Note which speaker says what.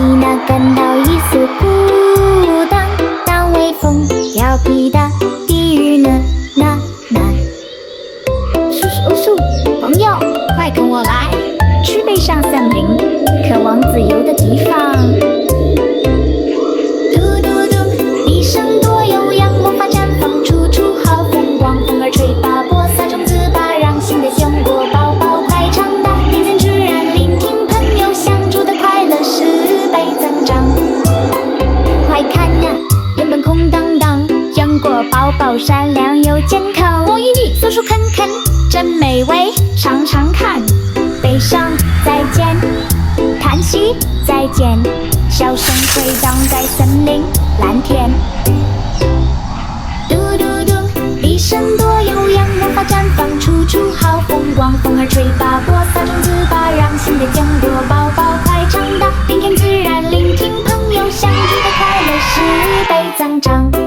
Speaker 1: 呢感到一丝孤单，当微风调皮的低语呢呐呐。叔，朋友，快跟我来，去北上森林，渴望自由的地方。嘟嘟嘟，一生多悠扬，魔法绽放，处处好风光。风儿吹吧，播撒种子吧，让心的胸国宝宝快长大。并肩自然，聆听朋友相处的快乐10倍增长。快看呀，原本空荡荡，杨果宝宝善良又健康。我与你诉说看看，真美味，尝尝看。悲伤再见，叹息再见，笑声回荡在森林蓝天。嘟嘟嘟，一生多悠扬，魔法绽放，处处好风光。风儿吹吧，播撒种子吧，让心的坚果宝宝快长大。并肩自然，聆听朋友相聚的快乐10倍增长。